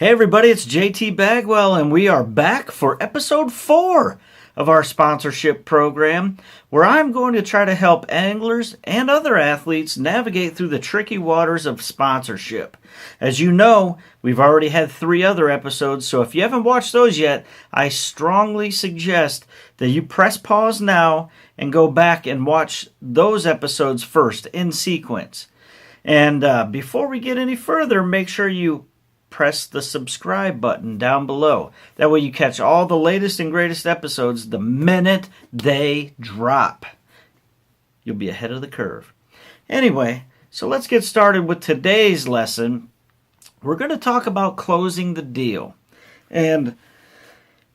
Hey everybody, it's JT Bagwell, and we are back for episode 4 of our sponsorship program, where I'm going to try to help anglers and other athletes navigate through the tricky waters of sponsorship. As you know, we've already had 3 other episodes, so if you haven't watched those yet, I strongly suggest that you press pause now and go back and watch those episodes first in sequence. And before we get any further, make sure you press the subscribe button down below. That way you catch all the latest and greatest episodes the minute they drop. You'll be ahead of the curve. Anyway, so let's get started with today's lesson. We're going to talk about closing the deal. And,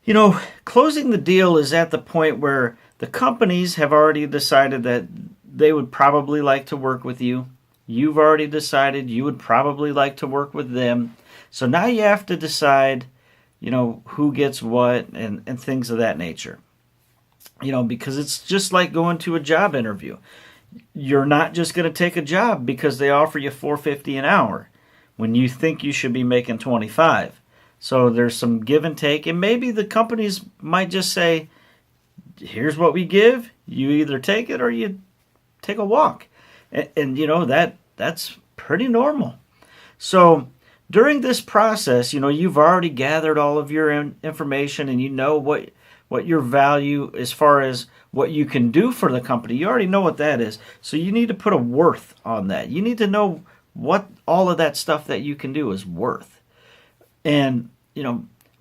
you know, closing the deal is at the point where the companies have already decided that they would probably like to work with you. You've already decided you would probably like to work with them. So now you have to decide, who gets what and things of that nature. Because it's just like going to a job interview. You're not just going to take a job because they offer you $4.50 an hour when you think you should be making $25. So there's some give and take, and maybe the companies might just say, here's what we give, you either take it or you take a walk. And that's pretty normal. So during this process, you've already gathered all of your information, and you know what your value as far as what you can do for the company. You already know what that is. So you need to put a worth on that. You need to know what all of that stuff that you can do is worth. And,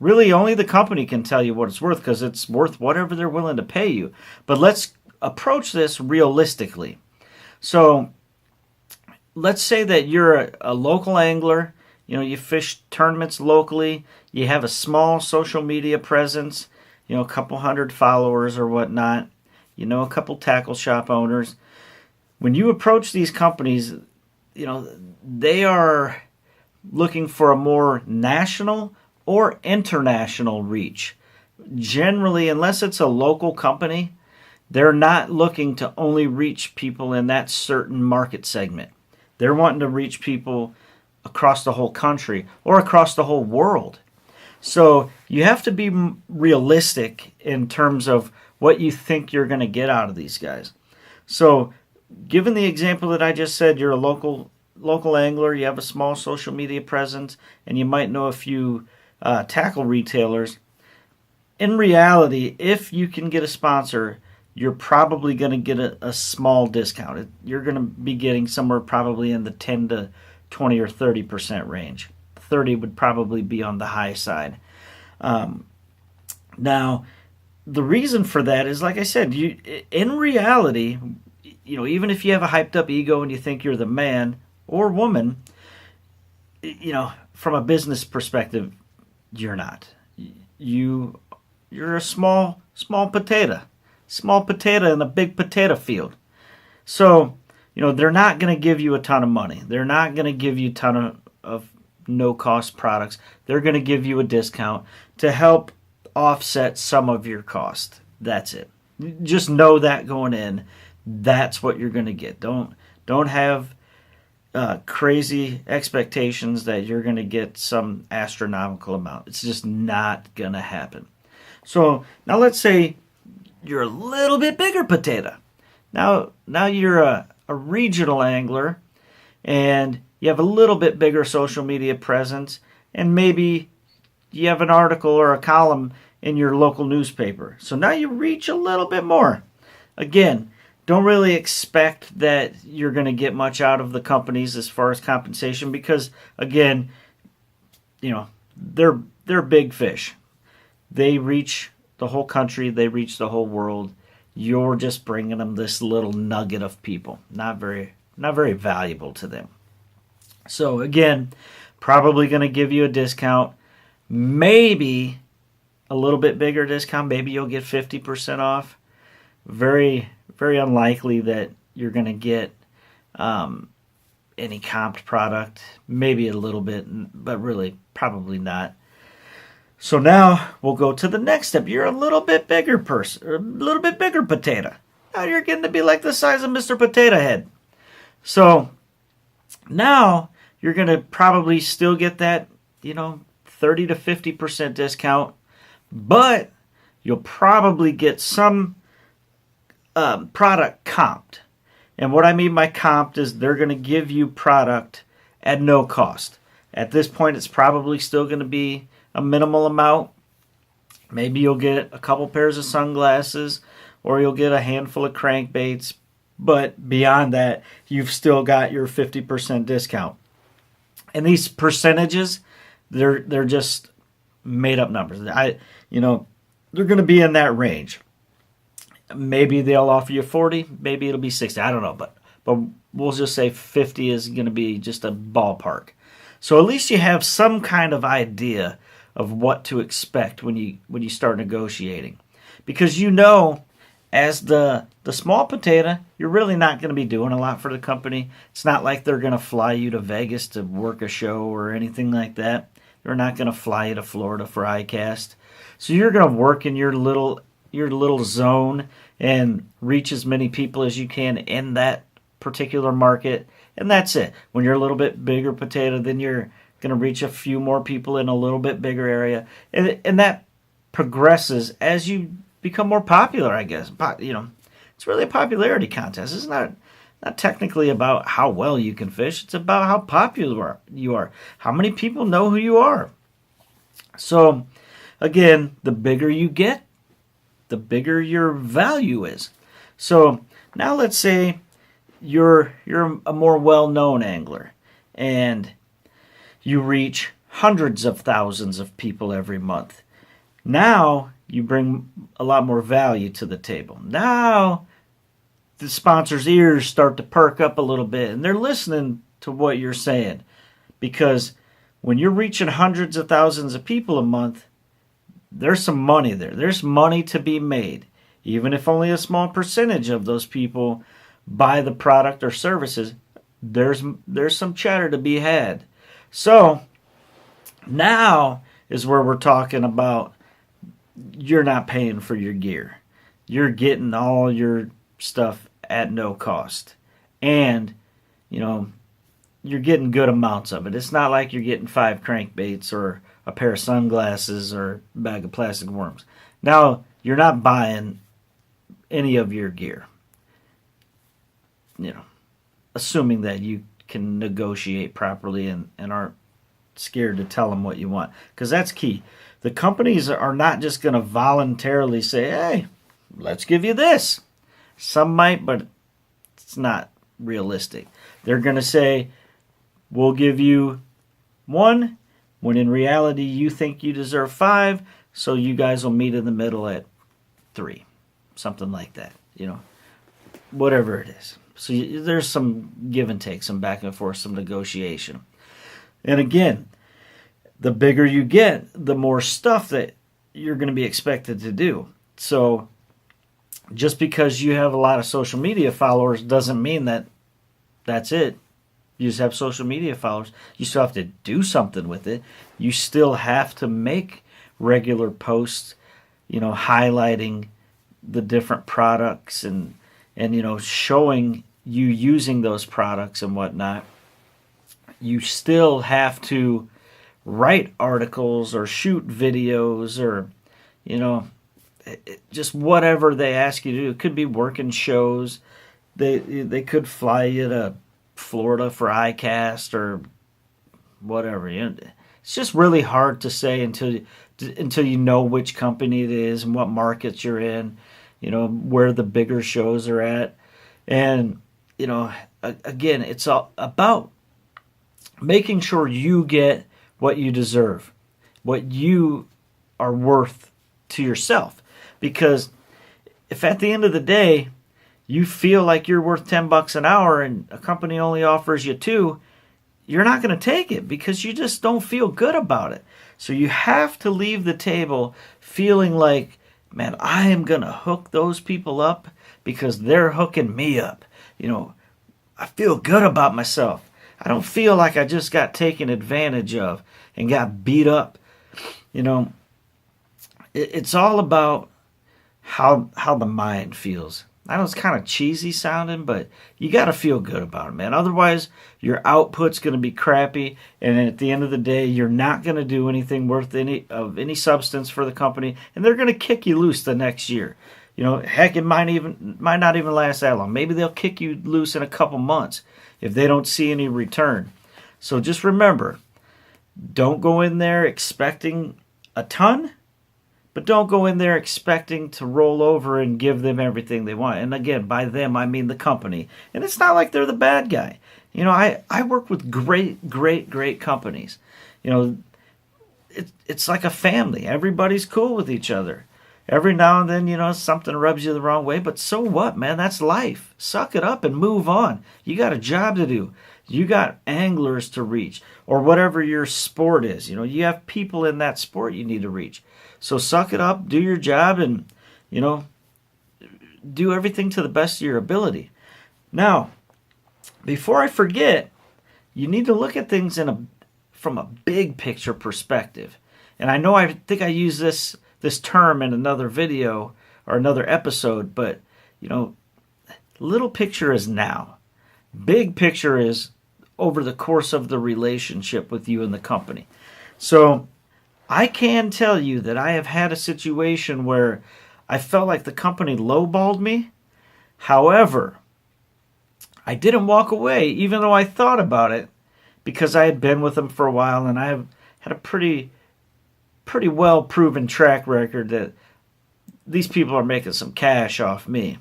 really only the company can tell you what it's worth, because it's worth whatever they're willing to pay you. But let's approach this realistically. So let's say that you're a local angler. You fish tournaments locally. You have a small social media presence, a couple hundred followers or whatnot, a couple tackle shop owners. When you approach these companies, they are looking for a more national or international reach. Generally, unless it's a local company, they're not looking to only reach people in that certain market segment. They're wanting to reach people across the whole country or across the whole world. So you have to be realistic in terms of what you think you're going to get out of these guys. So given the example that I just said, you're a local angler, you have a small social media presence, and you might know a few tackle retailers. In reality, if you can get a sponsor, you're probably going to get a small discount. You're going to be getting somewhere probably in the 10 to 20 or 30% range. 30 would probably be on the high side. Now, the reason for that is, like I said, in reality, even if you have a hyped up ego and you think you're the man or woman, from a business perspective, you're not. You're a small potato. Small potato in a big potato field. So, they're not going to give you a ton of money. They're not going to give you a ton of no-cost products. They're going to give you a discount to help offset some of your cost. That's it. Just know that going in. That's what you're going to get. Don't have crazy expectations that you're going to get some astronomical amount. It's just not going to happen. So now let's say you're a little bit bigger potato. Now you're a regional angler, and you have a little bit bigger social media presence, and maybe you have an article or a column in your local newspaper. So now you reach a little bit more. Again, don't really expect that you're going to get much out of the companies as far as compensation, because, again, they're big fish. They reach the whole country. They reach the whole world. You're just bringing them this little nugget of people. Not very valuable to them. So again, probably going to give you a discount. Maybe a little bit bigger discount. Maybe you'll get 50% off. Very, very unlikely that you're going to get any comped product. Maybe a little bit, but really probably not. So now we'll go to the next step. You're a little bit bigger person, a little bit bigger potato. Now you're getting to be like the size of Mr. Potato Head. So now you're going to probably still get that, 30 to 50% discount, but you'll probably get some product comped. And what I mean by comped is they're going to give you product at no cost. At this point, it's probably still going to be a minimal amount. Maybe you'll get a couple pairs of sunglasses, or you'll get a handful of crankbaits. But beyond that, you've still got your 50% discount. And these percentages, they're just made up numbers. They're going to be in that range. Maybe they'll offer you 40, maybe it'll be 60. I don't know, but we'll just say 50 is going to be just a ballpark. So at least you have some kind of idea of what to expect when you start negotiating. Because as the small potato, you're really not going to be doing a lot for the company. It's not like they're going to fly you to Vegas to work a show or anything like that. They're not going to fly you to Florida for ICAST. So you're going to work in your little zone and reach as many people as you can in that particular market, and that's it. When you're a little bit bigger potato, then you're going to reach a few more people in a little bit bigger area, and that progresses as you become more popular, I guess. It's really a popularity contest. It's not technically about how well you can fish. It's about how popular you are, how many people know who you are. So again, the bigger you get, the bigger your value is. So now let's say you're a more well-known angler and you reach hundreds of thousands of people every month. Now you bring a lot more value to the table. Now the sponsor's ears start to perk up a little bit and they're listening to what you're saying, because when you're reaching hundreds of thousands of people a month, there's some money there. There's money to be made. Even if only a small percentage of those people buy the product or services, there's some cheddar to be had. So now is where we're talking about you're not paying for your gear. You're getting all your stuff at no cost. And, you're getting good amounts of it. It's not like you're getting 5 crankbaits or a pair of sunglasses or a bag of plastic worms. Now, you're not buying any of your gear. Assuming that you can negotiate properly and aren't scared to tell them what you want. Because that's key. The companies are not just going to voluntarily say, hey, let's give you this. Some might, but it's not realistic. They're going to say, we'll give you 1, when in reality you think you deserve 5, so you guys will meet in the middle at 3. Something like that, whatever it is. So there's some give and take, some back and forth, some negotiation. And again, the bigger you get, the more stuff that you're going to be expected to do. So just because you have a lot of social media followers doesn't mean that that's it. You just have social media followers. You still have to do something with it. You still have to make regular posts, highlighting the different products and showing you using those products and whatnot. You still have to write articles or shoot videos or, just whatever they ask you to do. It could be working shows. They could fly you to Florida for ICAST or whatever. It's just really hard to say until you know which company it is and what markets you're in, where the bigger shows are at. And, again, it's all about making sure you get what you deserve, what you are worth to yourself. Because if at the end of the day you feel like you're worth $10 an hour and a company only offers you 2, you're not going to take it because you just don't feel good about it. So you have to leave the table feeling like, man, I am going to hook those people up because they're hooking me up. I feel good about myself. I don't feel like I just got taken advantage of and got beat up. It's all about how the mind feels. I know it's kind of cheesy sounding, but you got to feel good about it, man. Otherwise, your output's going to be crappy, and at the end of the day, you're not going to do anything worth any substance for the company, and they're going to kick you loose the next year. Heck, it might not even last that long. Maybe they'll kick you loose in a couple months if they don't see any return. So just remember, don't go in there expecting a ton, but don't go in there expecting to roll over and give them everything they want. And again, by them, I mean the company. And it's not like they're the bad guy. I work with great companies. It's like a family. Everybody's cool with each other. Every now and then, something rubs you the wrong way, but so what, man? That's life. Suck it up and move on. You got a job to do. You got anglers to reach, or whatever your sport is. You have people in that sport you need to reach. So suck it up, do your job, and, do everything to the best of your ability. Now, before I forget, you need to look at things from a big picture perspective. And I think I used this term in another video or another episode, but, little picture is now. Big picture is over the course of the relationship with you and the company. So I can tell you that I have had a situation where I felt like the company lowballed me. However, I didn't walk away, even though I thought about it, because I had been with them for a while and I have had a pretty well proven track record that these people are making some cash off me.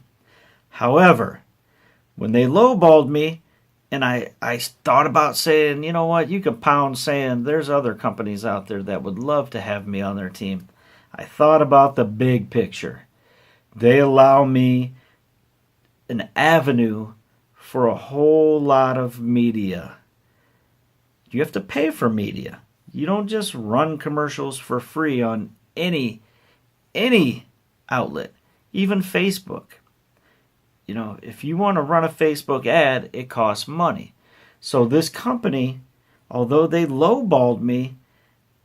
However, when they lowballed me, and I thought about saying, you know what, you can pound sand. There's other companies out there that would love to have me on their team. I thought about the big picture. They allow me an avenue for a whole lot of media. You have to pay for media. You don't just run commercials for free on any outlet, even Facebook. If you want to run a Facebook ad, it costs money. So this company, although they lowballed me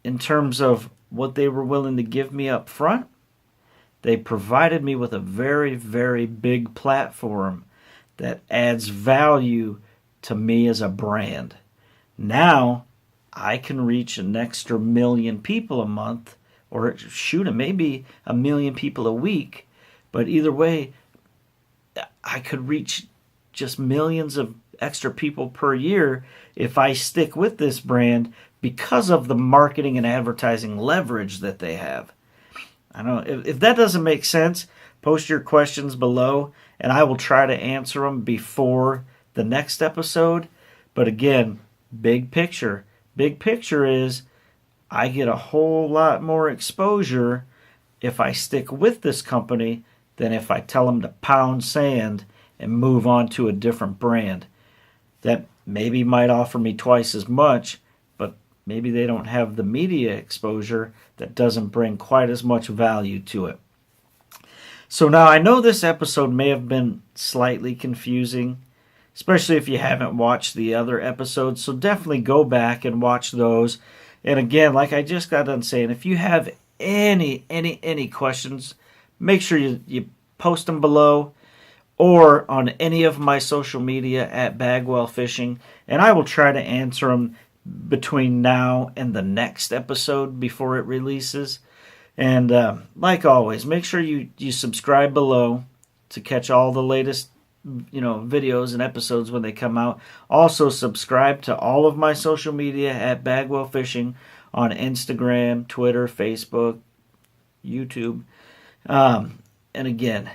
in terms of what they were willing to give me up front, they provided me with a very, very big platform that adds value to me as a brand. Now, I can reach an extra 1 million people a month, or maybe 1 million people a week. But either way, I could reach just millions of extra people per year if I stick with this brand because of the marketing and advertising leverage that they have. I don't know if that doesn't make sense. Post your questions below and I will try to answer them before the next episode. But again, big picture. Big picture is I get a whole lot more exposure if I stick with this company than if I tell them to pound sand and move on to a different brand. That maybe might offer me twice as much, but maybe they don't have the media exposure that doesn't bring quite as much value to it. So now I know this episode may have been slightly confusing, especially if you haven't watched the other episodes, so definitely go back and watch those. And again, like I just got done saying, if you have any questions, make sure you post them below or on any of my social media at Bagwell Fishing, and I will try to answer them between now and the next episode before it releases. And like always, make sure you subscribe below to catch all the latest videos and episodes when they come out. Also, subscribe to all of my social media at Bagwell Fishing on Instagram, Twitter, Facebook, YouTube. And again,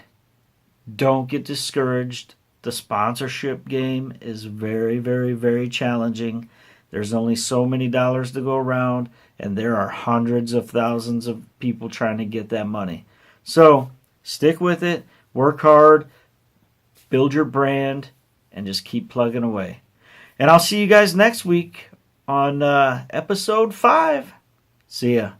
don't get discouraged. The sponsorship game is very, very, very challenging. There's only so many dollars to go around, and there are hundreds of thousands of people trying to get that money. So stick with it, work hard, build your brand, and just keep plugging away. And I'll see you guys next week on episode 5. See ya.